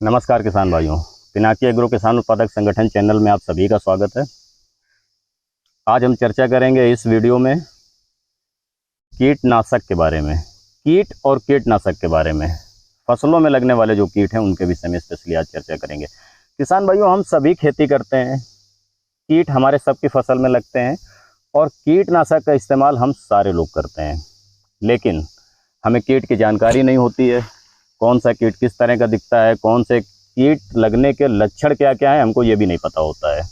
नमस्कार किसान भाइयों, पिनाकी एग्रो किसान उत्पादक संगठन चैनल में आप सभी का स्वागत है। आज हम चर्चा करेंगे इस वीडियो में कीटनाशक के बारे में, कीट और कीटनाशक के बारे में। फसलों में लगने वाले जो कीट हैं उनके विषय में स्पेशली आज चर्चा करेंगे। किसान भाइयों, हम सभी खेती करते हैं, कीट हमारे सबकी फसल में लगते हैं और कीटनाशक का इस्तेमाल हम सारे लोग करते हैं, लेकिन हमें कीट की जानकारी नहीं होती है। कौन सा कीट किस तरह का दिखता है, कौन से कीट लगने के लक्षण क्या क्या है, हमको ये भी नहीं पता होता है।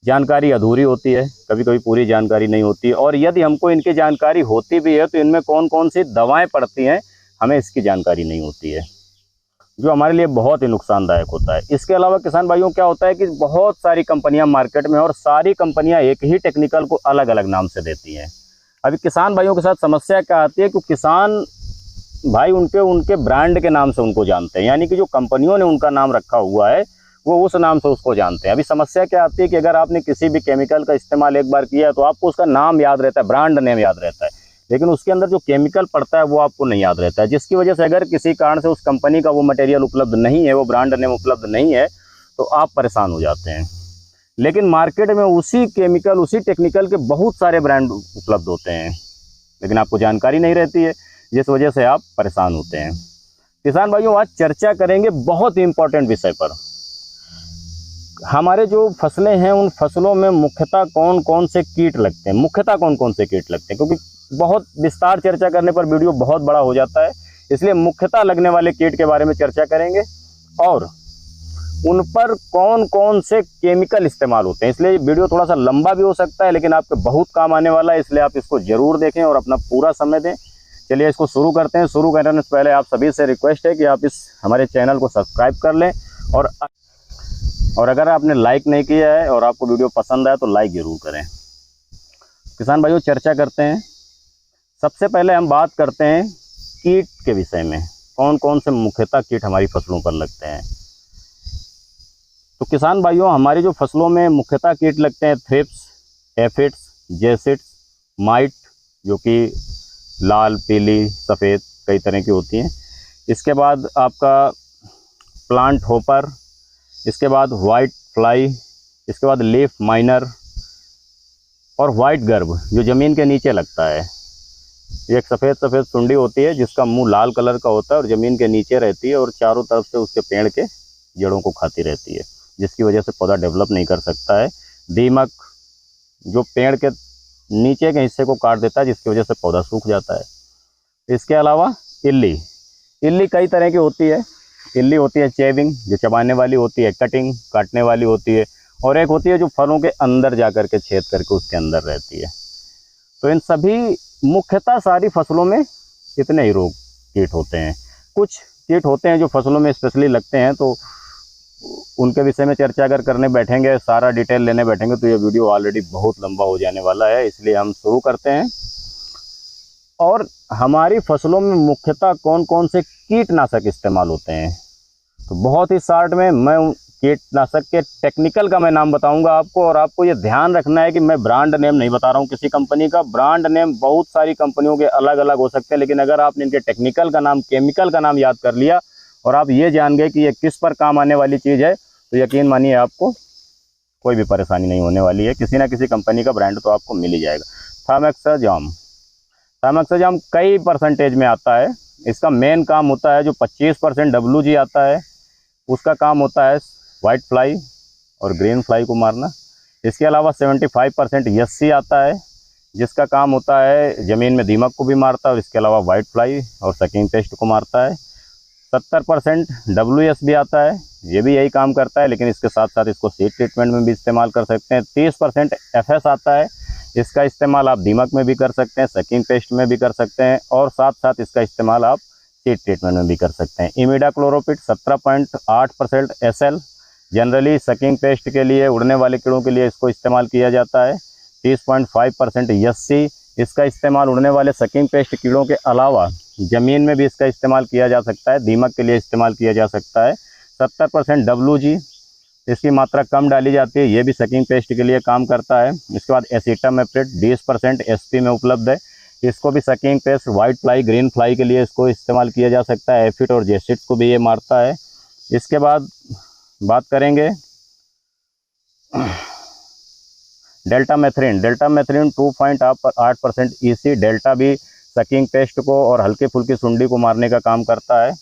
जानकारी अधूरी होती है, कभी कभी पूरी जानकारी नहीं होती, और यदि हमको इनकी जानकारी होती भी है तो इनमें कौन कौन सी दवाएं पड़ती हैं हमें इसकी जानकारी नहीं होती है, जो हमारे लिए बहुत ही नुकसानदायक होता है। इसके अलावा किसान भाइयों क्या होता है कि बहुत सारी कंपनियां मार्केट में, और सारी कंपनियां एक ही टेक्निकल को अलग अलग नाम से देती हैं। अभी किसान भाइयों के साथ समस्या क्या आती है कि किसान भाई उनके ब्रांड के नाम से उनको जानते हैं, यानी कि जो कंपनियों ने उनका नाम रखा हुआ है वो उस नाम से उसको जानते हैं। अभी समस्या क्या आती है कि अगर आपने किसी भी केमिकल का इस्तेमाल एक बार किया है तो आपको उसका नाम याद रहता है, ब्रांड नेम याद रहता है, लेकिन उसके अंदर जो केमिकल पड़ता है वो आपको नहीं याद रहता है, जिसकी वजह से अगर किसी कारण से उस कंपनी का वो मटेरियल उपलब्ध नहीं है, वो ब्रांड नेम उपलब्ध नहीं है, तो आप परेशान हो जाते हैं। लेकिन मार्केट में उसी केमिकल, उसी टेक्निकल के बहुत सारे ब्रांड उपलब्ध होते हैं, लेकिन आपको जानकारी नहीं रहती है, जिस वजह से आप परेशान होते हैं। किसान भाइयों, आज चर्चा करेंगे बहुत ही इंपॉर्टेंट विषय पर। हमारे जो फसलें हैं उन फसलों में मुख्यतः कौन कौन से कीट लगते हैं, मुख्यतः कौन कौन से कीट लगते हैं, क्योंकि बहुत विस्तार चर्चा करने पर वीडियो बहुत बड़ा हो जाता है, इसलिए मुख्यतः लगने वाले कीट के बारे में चर्चा करेंगे और उन पर कौन कौन से केमिकल इस्तेमाल होते हैं। इसलिए वीडियो थोड़ा सा लंबा भी हो सकता है, लेकिन आपके बहुत काम आने वाला है, इसलिए आप इसको जरूर देखें और अपना पूरा समय दें। चलिए इसको शुरू करते हैं। शुरू करने से पहले आप सभी से रिक्वेस्ट है कि आप इस हमारे चैनल को सब्सक्राइब कर लें, और अगर आपने लाइक नहीं किया है और आपको वीडियो पसंद आए तो लाइक जरूर करें। किसान भाइयों, चर्चा करते हैं। सबसे पहले हम बात करते हैं कीट के विषय में, कौन कौन से मुख्यतः कीट हमारी फसलों पर लगते हैं। तो किसान भाइयों, हमारी जो फसलों में मुख्यतः कीट लगते हैं थ्रिप्स, एफिड्स, जेसिड्स, माइट, जो कि लाल, पीली, सफ़ेद कई तरह की होती हैं। इसके बाद आपका प्लांट होपर, इसके बाद वाइट फ्लाई, इसके बाद लीफ माइनर और वाइट गर्भ, जो ज़मीन के नीचे लगता है। एक सफ़ेद सफ़ेद सुंडी होती है जिसका मुंह लाल कलर का होता है और ज़मीन के नीचे रहती है और चारों तरफ से उसके पेड़ के जड़ों को खाती रहती है, जिसकी वजह से पौधा डेवलप नहीं कर सकता है। दीमक, जो पेड़ के नीचे के हिस्से को काट देता है, जिसकी वजह से पौधा सूख जाता है। इसके अलावा इल्ली कई तरह की होती है। इल्ली होती है चेविंग, जो चबाने वाली होती है, कटिंग, काटने वाली होती है, और एक होती है जो फलों के अंदर जा कर के छेद करके उसके अंदर रहती है। तो इन सभी मुख्यतः सारी फसलों में इतने ही रोग कीट होते हैं। कुछ कीट होते हैं जो फसलों में स्पेशली लगते हैं, तो उनके विषय में चर्चा अगर करने बैठेंगे, सारा डिटेल लेने बैठेंगे तो ये वीडियो ऑलरेडी बहुत लंबा हो जाने वाला है, इसलिए हम शुरू करते हैं। और हमारी फसलों में मुख्यतः कौन कौन से कीटनाशक इस्तेमाल होते हैं, तो बहुत ही शॉर्ट में मैं कीटनाशक के टेक्निकल का मैं नाम बताऊंगा आपको, और आपको ये ध्यान रखना है कि मैं ब्रांड नेम नहीं बता रहा हूँ किसी कंपनी का। ब्रांड नेम बहुत सारी कंपनियों के अलग अलग हो सकते हैं, लेकिन अगर आपने इनके टेक्निकल का नाम, केमिकल का नाम याद कर लिया और आप ये जान गए कि ये किस पर काम आने वाली चीज़ है, तो यकीन मानिए आपको कोई भी परेशानी नहीं होने वाली है। किसी ना किसी कंपनी का ब्रांड तो आपको मिल ही जाएगा। थामेक्साजाम कई परसेंटेज में आता है। इसका मेन काम होता है, जो 25% WG आता है उसका काम होता है वाइट फ्लाई और ग्रीन फ्लाई को मारना। इसके अलावा 75% यस्सी आता है, जिसका काम होता है ज़मीन में दीमक को भी मारता है, और इसके अलावा वाइट फ्लाई और सकिंग पेस्ट को मारता है। 70% WS भी आता है, ये भी यही काम करता है, लेकिन इसके साथ साथ इसको सीड ट्रीटमेंट में भी इस्तेमाल कर सकते हैं। 30% FS आता है, इसका इस्तेमाल आप दीमक में भी कर सकते हैं, सकिंग पेस्ट में भी कर सकते हैं, और साथ साथ इसका इस्तेमाल आप सीड ट्रीटमेंट में भी कर सकते हैं। इमिडाक्लोरोपिड 17.8% SL, जनरली सकिंग पेस्ट के लिए, उड़ने वाले कीड़ों के लिए इसको इस्तेमाल किया जाता है। 30.5% यस्सी, इसका इस्तेमाल उड़ने वाले सकिंग पेस्ट कीड़ों के अलावा ज़मीन में भी इसका इस्तेमाल किया जा सकता है, दीमक के लिए इस्तेमाल किया जा सकता है। 70% WG, इसकी मात्रा कम डाली जाती है, ये भी सकिंग पेस्ट के लिए काम करता है। इसके बाद एसिटामेप्रिड 20% SP में उपलब्ध है, इसको भी sucking paste, white fly, green fly के लिए इसको इस्तेमाल किया जा सकता है। एफिड और जेसिड्स को भी ये मारता है। इसके बाद बात करेंगे डेल्टा मेथ्रिन 2.8% EC। डेल्टा भी सकिंग पेस्ट को और हल्की फुल्की सुंडी को मारने का काम करता है।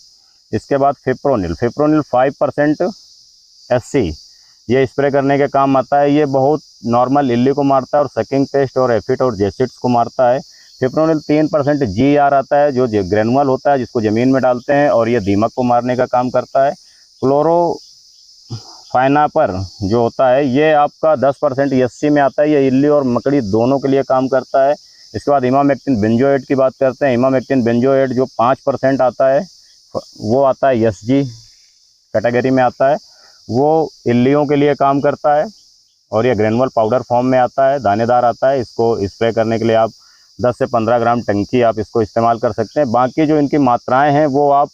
इसके बाद फिप्रोनिल 5% SC, ये स्प्रे करने के काम आता है। ये बहुत नॉर्मल इल्ली को मारता है और सकिंग पेस्ट और एफिड और जेसिड्स को मारता है। फिप्रोनिल 3% GR आता है, जो ग्रेनुअल होता है, जिसको ज़मीन में डालते हैं, और ये दीमक को मारने का काम करता है। क्लोरोफाइनापर जो होता है ये आपका 10% SC में आता है। ये इल्ली और मकड़ी दोनों के लिए काम करता है। इसके बाद इमामेक्टिन बेंजोएट की बात करते हैं। इमामेक्टिन बेंजोएट जो 5% आता है, वो आता है SG कैटेगरी में आता है। वो इल्लियों के लिए काम करता है और ये ग्रेनुअल पाउडर फॉर्म में आता है, दानेदार आता है। इसको स्प्रे करने के लिए आप 10 से 15 ग्राम टंकी आप इसको इस्तेमाल कर सकते हैं। बाकी जो इनकी मात्राएं हैं वो आप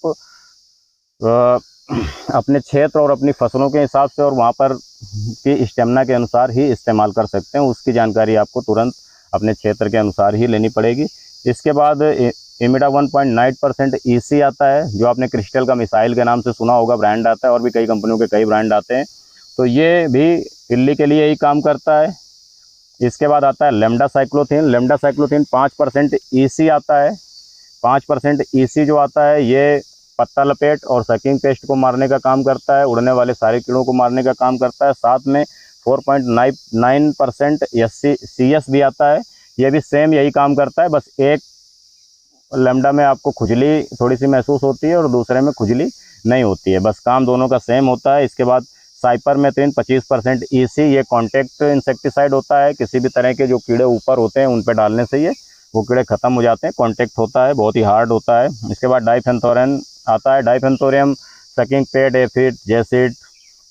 अपने क्षेत्र और अपनी फसलों के हिसाब से और वहाँ पर की स्टेमिना के अनुसार ही इस्तेमाल कर सकते हैं। उसकी जानकारी आपको तुरंत अपने क्षेत्र के अनुसार ही लेनी पड़ेगी। इसके बाद इमिडा 1.9% EC आता है, जो आपने क्रिस्टल का मिसाइल के नाम से सुना होगा, ब्रांड आता है, और भी कई कंपनियों के कई ब्रांड आते हैं। तो ये भी इल्ली के लिए ही काम करता है। इसके बाद आता है लेमडा साइक्लोथीन 5% EC आता है। 5% EC जो आता है ये पत्ता लपेट और सकिंग पेस्ट को मारने का काम करता है, उड़ने वाले सारे कीड़ों को मारने का काम करता है। साथ में 4.9% CS भी आता है। ये भी सेम यही काम करता है, बस एक लेमडा में आपको खुजली थोड़ी सी महसूस होती है और दूसरे में खुजली नहीं होती है, बस काम दोनों का सेम होता है। इसके बाद साइपरमेथ्रिन 25% EC, ये कॉन्टैक्ट इंसेक्टिसाइड होता है। किसी भी तरह के जो कीड़े ऊपर होते हैं उन पर डालने से ये वो कीड़े ख़त्म हो जाते हैं। कॉन्टैक्ट होता है, बहुत ही हार्ड होता है। इसके बाद डाइफेंथोरियम आता है। डाइफेंथोरियम सकिंग पेड, एफिड, जेसिड,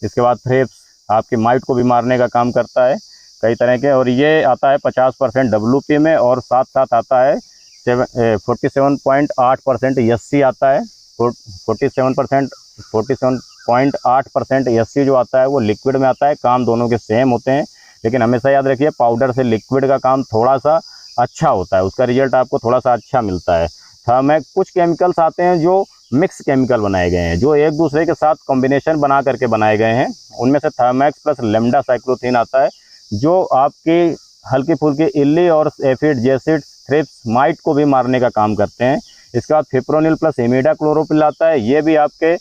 इसके बाद थ्रिप्स, आपकी माइट को भी मारने का काम करता है कई तरह के। और ये आता है 50% WP में, और साथ साथ आता है 47.8% SC आता है। 47.8% SC जो आता है वो लिक्विड में आता है। काम दोनों के सेम होते हैं, लेकिन हमेशा याद रखिए पाउडर से लिक्विड का काम थोड़ा सा अच्छा होता है, उसका रिजल्ट आपको थोड़ा सा अच्छा मिलता है। थर्मैक्स, कुछ केमिकल्स आते हैं जो मिक्स केमिकल बनाए गए हैं, जो एक दूसरे के साथ कॉम्बिनेशन बना करके बनाए गए हैं। उनमें से थर्मैक्स प्लस लेमडा साइक्लोथीन आता है, जो आपकी हल्की फुल्की इल्ली और एफिड, जेसिड, थ्रिप्स, माइट को भी मारने का काम करते हैं। इसके बाद फिप्रोनिल प्लस इमिडा क्लोरोपिल आता है। ये भी आपके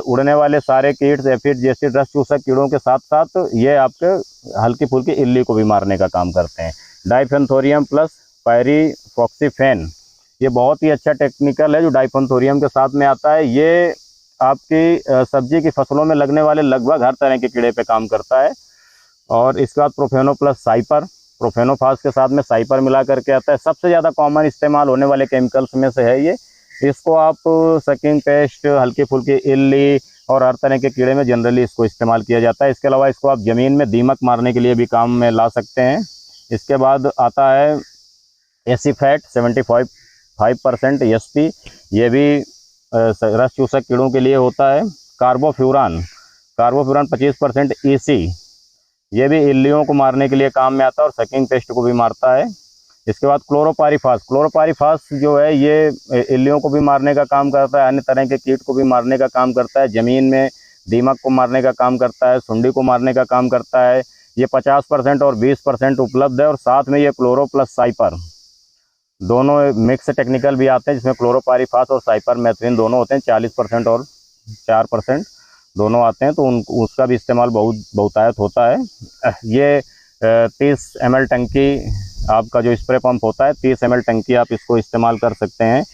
उड़ने वाले सारे कीट्स, एफिड, जेसिड, रस चूसक कीड़ों के साथ साथ ये आपके हल्की फुल्की इल्ली को भी मारने का काम करते हैं। डाइफेंथोरियम प्लस पायरीफॉक्सीफेन, ये बहुत ही अच्छा टेक्निकल है जो डाइफेंथोरियम के साथ में आता है। ये आपकी सब्जी की फसलों में लगने वाले लगभग हर तरह के कीड़े पे काम करता है। और इसके बाद प्रोफेनो प्लस साइपर, प्रोफेनोफास के साथ में साइपर मिला करके आता है। सबसे ज़्यादा कॉमन इस्तेमाल होने वाले केमिकल्स में से है ये। इसको आप सकिंग पेस्ट, हल्की फुल्की इल्ली और हर तरह के कीड़े में जनरली इसको इस्तेमाल किया जाता है। इसके अलावा इसको आप ज़मीन में दीमक मारने के लिए भी काम में ला सकते हैं। इसके बाद आता है एसीफैट 75% SP, ये भी रस चूसक कीड़ों के लिए होता है। कार्बोफ्यूरान 25% EC, ये भी इल्लियों को मारने के लिए काम में आता है और सकिंग पेस्ट को भी मारता है। इसके बाद क्लोरोपारीफास जो है ये इल्लियों को भी मारने का काम करता है, अन्य तरह के कीट को भी मारने का काम करता है, ज़मीन में दीमक को मारने का काम करता है, सुंडी को मारने का काम करता है। ये 50% और 20% उपलब्ध है। और साथ में ये क्लोरो प्लस साइपर दोनों मिक्स टेक्निकल भी आते हैं, जिसमें क्लोरोपारीफास और साइपरमेथ्रिन दोनों होते हैं। 40% और 4% दोनों आते हैं, तो उसका भी इस्तेमाल बहुतायत होता है। ये 30 ml टंकी आपका जो स्प्रे पंप होता है, 30 ml टंकी आप इसको इस्तेमाल कर सकते हैं।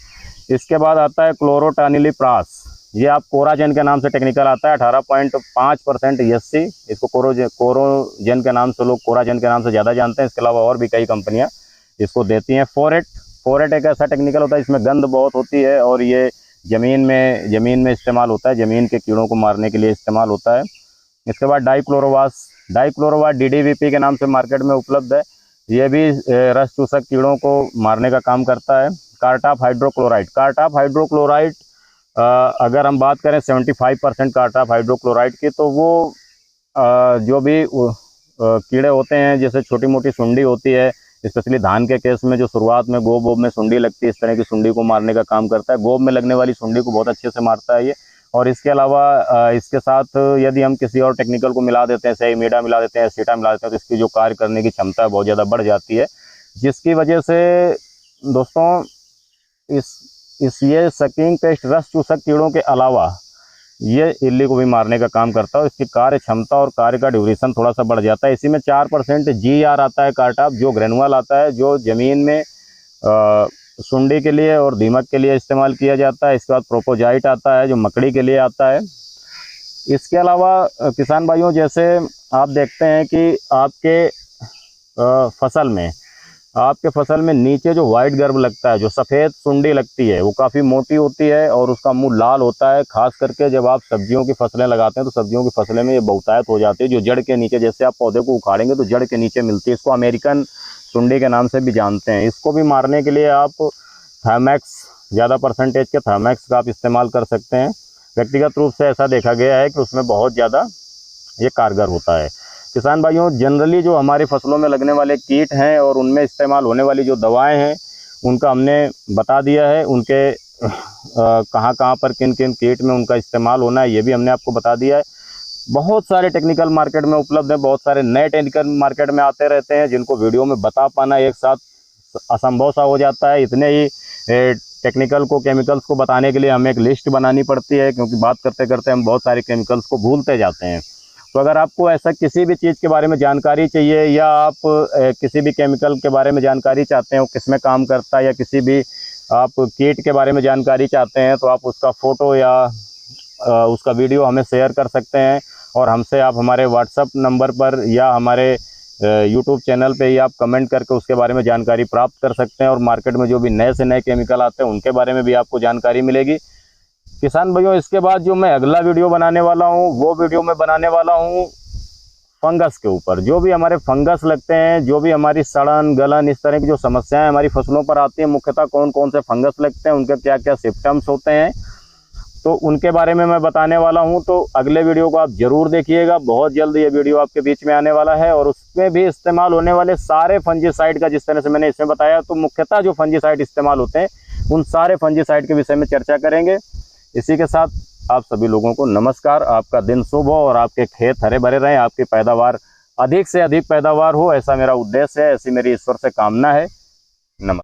इसके बाद आता है क्लोरोटानिलीप्रास, ये आप कोराजेन के नाम से टेक्निकल आता है। 18.5% SC, इसको कोरोजेन के नाम से लोग कोराजेन के नाम से ज़्यादा जानते हैं। इसके अलावा और भी कई कंपनियां इसको देती हैं। फोरेट एक ऐसा टेक्निकल होता है इसमें गंध बहुत होती है, और ये ज़मीन में इस्तेमाल होता है, ज़मीन के कीड़ों को मारने के लिए इस्तेमाल होता है। इसके बाद डाइक्लोरोवास DDVP के नाम से मार्केट में उपलब्ध है। ये भी रस चूसक कीड़ों को मारने का काम करता है। कार्टाप हाइड्रोक्लोराइड, अगर हम बात करें 75% कार्टाप हाइड्रोक्लोराइड की, तो वो जो भी कीड़े होते हैं, जैसे छोटी मोटी सुंडी होती है, स्पेशली धान के केस में जो शुरुआत में गोब में सुंडी लगती है, इस तरह की सुंडी को मारने का काम करता है। गोब में लगने वाली सुंडी को बहुत अच्छे से मारता है ये। और इसके अलावा इसके साथ यदि हम किसी और टेक्निकल को मिला देते हैं, जैसे इमीडा मिला देते हैं, एसीटा मिला देते हैं, तो इसकी जो कार्य करने की क्षमता है बहुत ज़्यादा बढ़ जाती है, जिसकी वजह से दोस्तों ये सकिंग पेस्ट, रस चूसक कीड़ों के अलावा ये इल्ली को भी मारने का काम करता है। इसकी कार्य क्षमता और कार्य का ड्यूरेशन थोड़ा सा बढ़ जाता है। इसी में 4% GR आता है कार्टाप, जो ग्रेनुअल आता है, जो ज़मीन में सुंडी के लिए और दीमक के लिए इस्तेमाल किया जाता है। इसके बाद प्रोपोजाइट आता है, जो मकड़ी के लिए आता है। इसके अलावा किसान भाइयों, जैसे आप देखते हैं कि आपके फसल में नीचे जो वाइट गर्भ लगता है, जो सफ़ेद सुंडी लगती है, वो काफ़ी मोटी होती है और उसका मुंह लाल होता है। खास करके जब आप सब्जियों की फसलें लगाते हैं तो सब्जियों की फसलें में ये बहुतायत हो जाती है, जो जड़ के नीचे, जैसे आप पौधे को उखाड़ेंगे तो जड़ के नीचे मिलती है। इसको अमेरिकन सुंडी के नाम से भी जानते हैं। इसको भी मारने के लिए आप थायमैक्स, ज़्यादा परसेंटेज के थायमैक्स का आप इस्तेमाल कर सकते हैं। व्यक्तिगत रूप से ऐसा देखा गया है कि उसमें बहुत ज़्यादा ये कारगर होता है। किसान भाइयों, जनरली जो हमारी फसलों में लगने वाले कीट हैं और उनमें इस्तेमाल होने वाली जो दवाएं हैं, उनका हमने बता दिया है। उनके कहाँ पर किन किन कीट में उनका इस्तेमाल होना है, ये भी हमने आपको बता दिया है। बहुत सारे टेक्निकल मार्केट में उपलब्ध है, बहुत सारे नए टेक्निकल मार्केट में आते रहते हैं, जिनको वीडियो में बता पाना एक साथ असंभव सा हो जाता है। इतने ही टेक्निकल को, केमिकल्स को बताने के लिए हमें एक लिस्ट बनानी पड़ती है, क्योंकि बात करते करते हम बहुत सारे केमिकल्स को भूलते जाते हैं। तो अगर आपको ऐसा किसी भी चीज़ के बारे में जानकारी चाहिए, या आप किसी भी केमिकल के बारे में जानकारी चाहते हैं, वो किस में काम करता है, या किसी भी आप कीट के बारे में जानकारी चाहते हैं, तो आप उसका फ़ोटो या उसका वीडियो हमें शेयर कर सकते हैं। और हमसे आप हमारे व्हाट्सएप नंबर पर या हमारे यूट्यूब चैनल पे ही आप कमेंट करके उसके बारे में जानकारी प्राप्त कर सकते हैं। और मार्केट में जो भी नए से नए केमिकल आते हैं, उनके बारे में भी आपको जानकारी मिलेगी। किसान भाइयों, इसके बाद जो मैं अगला वीडियो बनाने वाला हूँ, वो वीडियो मैं बनाने वाला हूँ फंगस के ऊपर। जो भी हमारे फंगस लगते हैं, जो भी हमारी सड़न गलन, इस तरह की जो समस्याएं हमारी फसलों पर आती हैं, मुख्यतः कौन कौन से फंगस लगते हैं, उनके क्या क्या सिम्टम्स होते हैं, तो उनके बारे में मैं बताने वाला हूं। तो अगले वीडियो को आप जरूर देखिएगा। बहुत जल्द ये वीडियो आपके बीच में आने वाला है, और उसमें भी इस्तेमाल होने वाले सारे फंजीसाइड का, जिस तरह से मैंने इसमें बताया, तो मुख्यतः जो फंजीसाइड इस्तेमाल होते हैं, उन सारे फंजीसाइड के विषय में चर्चा करेंगे। इसी के साथ आप सभी लोगों को नमस्कार। आपका दिन शुभ हो और आपके खेत हरे भरे रहें, आपकी पैदावार अधिक से अधिक पैदावार हो, ऐसा मेरा उद्देश्य है, ऐसी मेरी ईश्वर से कामना है। नमस्कार।